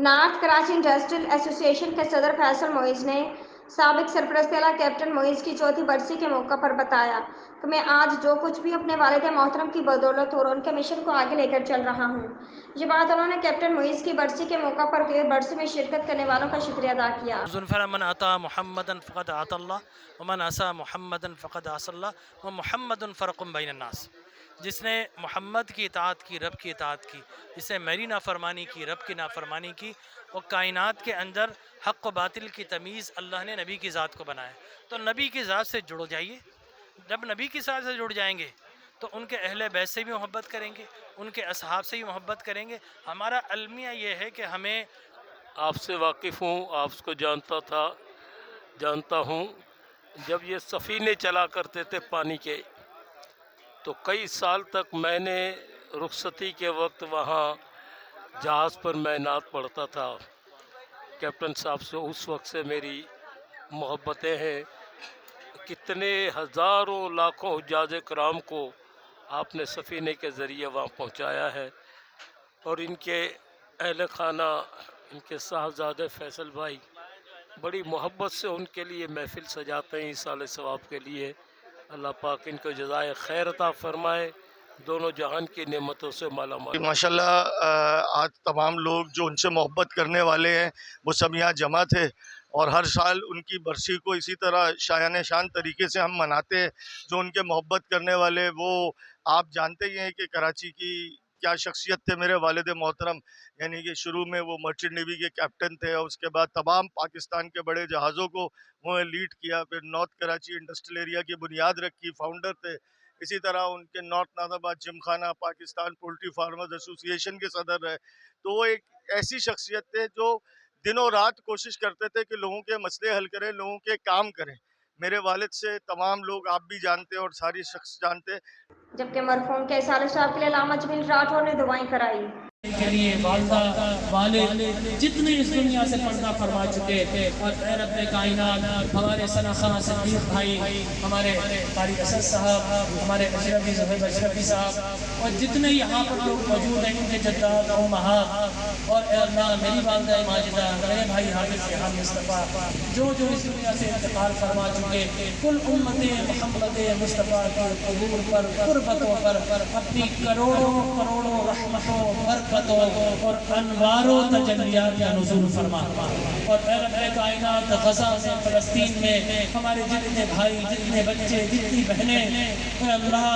North Karachi industrial ایسوسی ایشن کے صدر فیصل معیز نے سابق سرپرست اعلیٰ کیپٹن معیز کی چوتھی برسی کے موقع پر بتایا کہ میں آج جو کچھ بھی اپنے والد محترم کی بدولت اور ان کے مشن کو آگے لے کر چل رہا ہوں۔ یہ بات انہوں نے کیپٹن معیز کی برسی کے موقع پر ہوئی برسی میں شرکت کرنے والوں کا شکریہ ادا کیا۔ من عطا محمدا فقد عطا اللہ ومن عصا محمدا فقد عصا اللہ ومحمد فرق بین الناس۔ جس نے محمد کی اطاعت کی، رب کی اطاعت کی، جس نے میری نافرمانی کی، رب کی نافرمانی کی، اور کائنات کے اندر حق و باطل کی تمیز اللہ نے نبی کی ذات کو بنایا۔ تو نبی کی ذات سے جڑ جائیے۔ جب نبی کی ذات سے جڑ جائیں گے تو ان کے اہل بیت سے بھی محبت کریں گے، ان کے اصحاب سے بھی محبت کریں گے۔ ہمارا المیہ یہ ہے کہ ہمیں آپ سے واقف ہوں، آپ کو جانتا ہوں۔ جب یہ سفینے چلا کرتے تھے پانی کے، تو کئی سال تک میں نے رخصتی کے وقت وہاں جہاز پر معینات پڑھتا تھا۔ کیپٹن صاحب سے اس وقت سے میری محبتیں ہیں۔ کتنے ہزاروں لاکھوں حجاج کرام کو آپ نے سفینے کے ذریعے وہاں پہنچایا ہے، اور ان کے اہل خانہ، ان کے صاحبزادے فیصل بھائی بڑی محبت سے ان کے لیے محفل سجاتے ہیں ایصال ثواب کے لیے۔ اللہ پاک ان کو جزائے خیر عطا فرمائے، دونوں جہان کی نعمتوں سے مالا مال۔ ماشاءاللہ آج تمام لوگ جو ان سے محبت کرنے والے ہیں وہ سب یہاں جمع تھے، اور ہر سال ان کی برسی کو اسی طرح شایان شان طریقے سے ہم مناتے ہیں۔ جو ان کے محبت کرنے والے، وہ آپ جانتے ہی ہیں کہ کراچی کی کیا شخصیت تھے میرے والد محترم، یعنی کہ شروع میں وہ مرچنٹ نیوی کے کیپٹن تھے، اور اس کے بعد تمام پاکستان کے بڑے جہازوں کو وہ لیڈ کیا، پھر نارتھ کراچی انڈسٹریل ایریا کی بنیاد رکھی، فاؤنڈر تھے۔ اسی طرح ان کے نارتھ ناظر آباد جم خانہ پاکستان پولٹری فارمرز ایسوسی ایشن کے صدر رہے۔ تو وہ ایک ایسی شخصیت تھے جو دنوں رات کوشش کرتے تھے کہ لوگوں کے مسئلے حل کریں، لوگوں کے کام کریں۔ میرے والد سے تمام لوگ، آپ بھی جانتے ہیں اور ساری شخص جانتے ہیں۔ جبکہ مرحوم کے ایصال ثواب کے لیے علامہ جمیل راٹھور نے دعائیں کرائی۔ کے لیے والدہ والد جتنے اس دنیا سے پردہ فرما چکے، اور اے رب کائنات ہمارے ثنا خان صدیق بھائی، ہمارے قاری اسد صاحب، ہمارے اشرفی زہیب اشرفی صاحب، اور جتنے یہاں پر لوگ موجود ہیں، ان کے جدات اور امہات، اور اے اللہ میری والدہ ماجدہ، میرے بھائی حافظ ریحان مصطفیٰ، جو اس دنیا سے انتقال فرما چکے، کل امت محمد مصطفیٰ کے قبور پر، قربتوں پر اپنی کروڑوں رحمتوں، برکتوں اور انوار و تجلیات کا نزول فرما۔ اور اے رب کائنات غزہ میں، فلسطین میں ہمارے جتنے بھائی، جتنے بچے، جتنی بہنیں، اے اللہ